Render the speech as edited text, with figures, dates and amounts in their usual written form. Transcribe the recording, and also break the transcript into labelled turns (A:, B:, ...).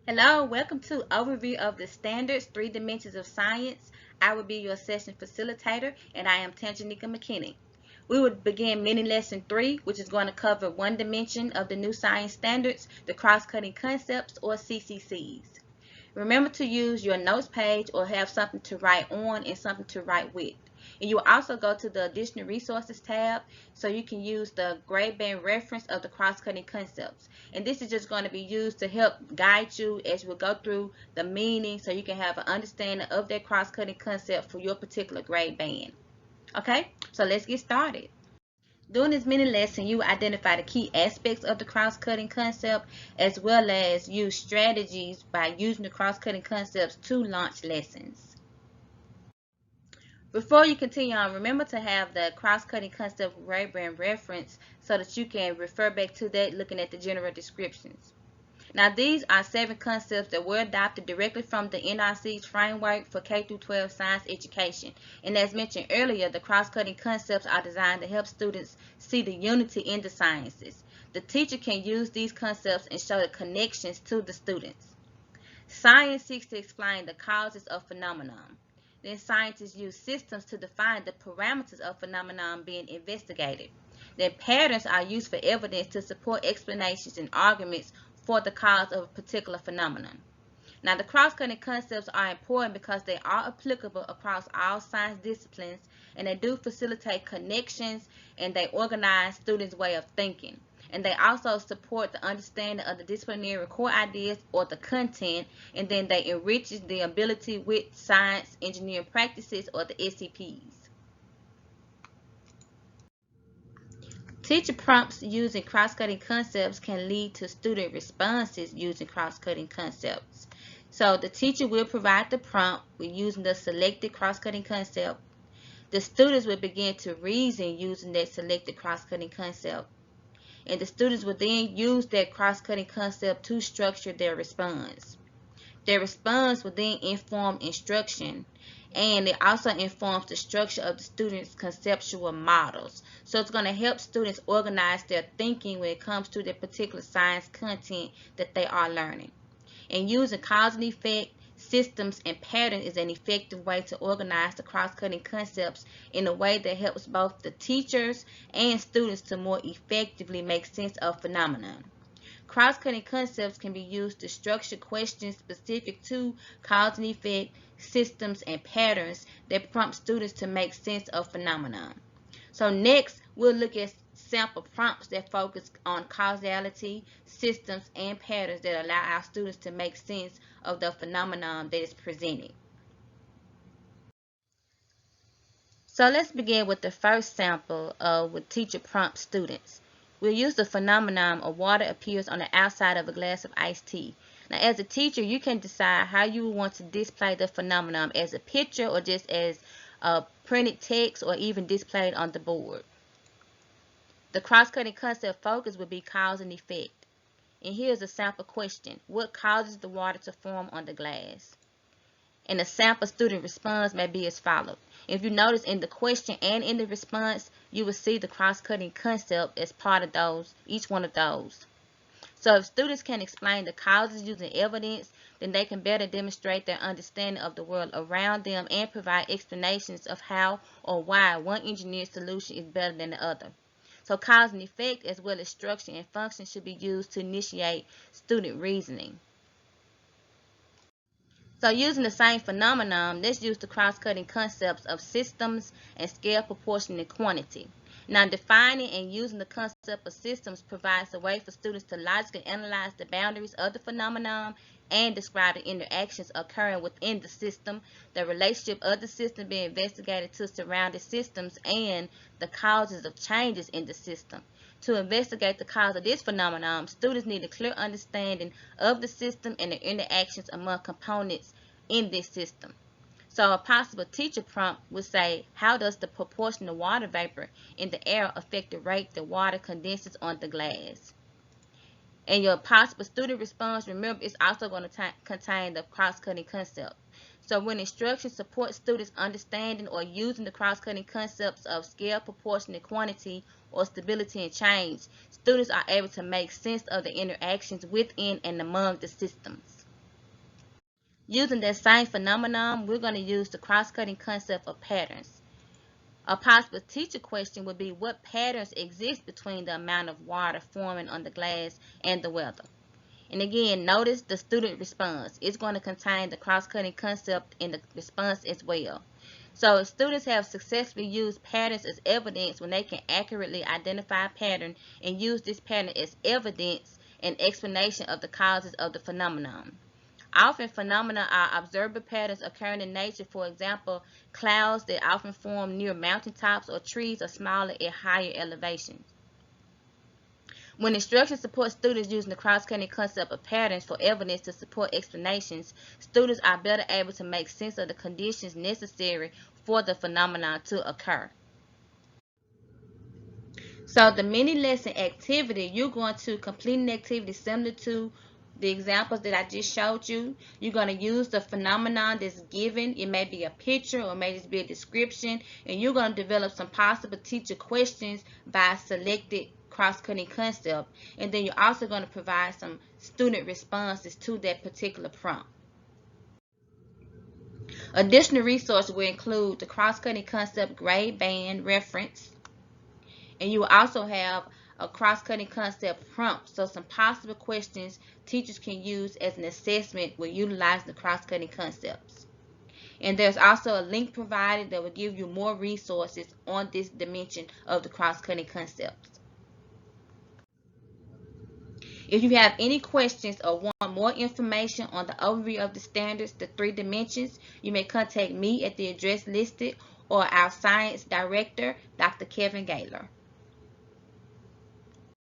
A: Hello, welcome to Overview of the Standards, Three Dimensions of Science. I will be your session facilitator, and I am Tanjanika McKinney. We will begin mini lesson 3, which is going to cover one dimension of the new science standards, the cross-cutting concepts, or CCCs. Remember to use your notes page or have something to write on and something to write with. And you will also go to the additional resources tab so you can use the grade band reference of the cross-cutting concepts. And this is just going to be used to help guide you as we go through the meaning so you can have an understanding of that cross-cutting concept for your particular grade band. Okay, so let's get started. During this mini lesson, you will identify the key aspects of the cross-cutting concept as well as use strategies by using the cross-cutting concepts to launch lessons. Before you continue on, remember to have the cross-cutting concept grade band reference so that you can refer back to that looking at the general descriptions. Now, these are 7 concepts that were adopted directly from the NRC's framework for K-12 science education. And as mentioned earlier, the cross-cutting concepts are designed to help students see the unity in the sciences. The teacher can use these concepts and show the connections to the students. Science seeks to explain the causes of phenomenon. Then scientists use systems to define the parameters of phenomenon being investigated. Then patterns are used for evidence to support explanations and arguments for the cause of a particular phenomenon. Now, the cross-cutting concepts are important because they are applicable across all science disciplines, and they do facilitate connections, and they organize students' way of thinking. And they also support the understanding of the disciplinary core ideas or the content, and then they enrich the ability with science engineering practices or the SCPs. Teacher prompts using cross-cutting concepts can lead to student responses using cross-cutting concepts. So the teacher will provide the prompt with using the selected cross-cutting concept. The students will begin to reason using that selected cross-cutting concept. And the students will then use that cross-cutting concept to structure their response. Their response will then inform instruction, and it also informs the structure of the students' conceptual models. So it's going to help students organize their thinking when it comes to the particular science content that they are learning. And using cause and effect, systems, and patterns is an effective way to organize the cross-cutting concepts in a way that helps both the teachers and students to more effectively make sense of phenomenon. Cross-cutting concepts can be used to structure questions specific to cause and effect, systems, and patterns that prompt students to make sense of phenomenon. So next, we'll look at sample prompts that focus on causality, systems, and patterns that allow our students to make sense of the phenomenon that is presented. So let's begin with the first sample with teacher prompt students. We'll use the phenomenon of water appears on the outside of a glass of iced tea. Now, as a teacher, you can decide how you want to display the phenomenon as a picture or just as printed text or even displayed on the board. The cross-cutting concept focus would be cause and effect. And here's a sample question. What causes the water to form on the glass? And the sample student response may be as follows. If you notice in the question and in the response, you will see the cross-cutting concept as part of those, each one of those. So if students can explain the causes using evidence, then they can better demonstrate their understanding of the world around them and provide explanations of how or why one engineered solution is better than the other. So cause and effect as well as structure and function should be used to initiate student reasoning. So using the same phenomenon, let's use the cross-cutting concepts of systems and scale, proportion, and quantity. Now, defining and using the concept of systems provides a way for students to logically analyze the boundaries of the phenomenon and describe the interactions occurring within the system, the relationship of the system being investigated to surrounding systems, and the causes of changes in the system. To investigate the cause of this phenomenon, students need a clear understanding of the system and the interactions among components in this system. So a possible teacher prompt would say, how does the proportion of water vapor in the air affect the rate the water condenses on the glass? And your possible student response, remember, is also going to contain the cross-cutting concept. So when instruction supports students' understanding or using the cross-cutting concepts of scale, proportion, and quantity, or stability and change, students are able to make sense of the interactions within and among the systems. Using that same phenomenon, we're going to use the cross-cutting concept of patterns. A possible teacher question would be, what patterns exist between the amount of water forming on the glass and the weather? And again, notice the student response. It's going to contain the cross-cutting concept in the response as well. So students have successfully used patterns as evidence when they can accurately identify a pattern and use this pattern as evidence and explanation of the causes of the phenomenon. Often phenomena are observable patterns occurring in nature. For example, clouds that often form near mountaintops or trees are smaller at higher elevations. When instruction supports students using the cross-cutting concept of patterns for evidence to support explanations, students are better able to make sense of the conditions necessary for the phenomenon to occur. So the mini lesson activity, you're going to complete an activity similar to the examples that I just showed you. You're going to use the phenomenon that's given. It may be a picture or it may just be a description. And you're going to develop some possible teacher questions by selected cross-cutting concept. And then you're also going to provide some student responses to that particular prompt. Additional resources will include the cross-cutting concept grade band reference. And you will also have a cross-cutting concept prompt. So some possible questions teachers can use as an assessment when utilizing the cross-cutting concepts. And there's also a link provided that will give you more resources on this dimension of the cross-cutting concepts. If you have any questions or want more information on the overview of the standards, the 3 dimensions, you may contact me at the address listed or our science director, Dr. Kevin Gaylor.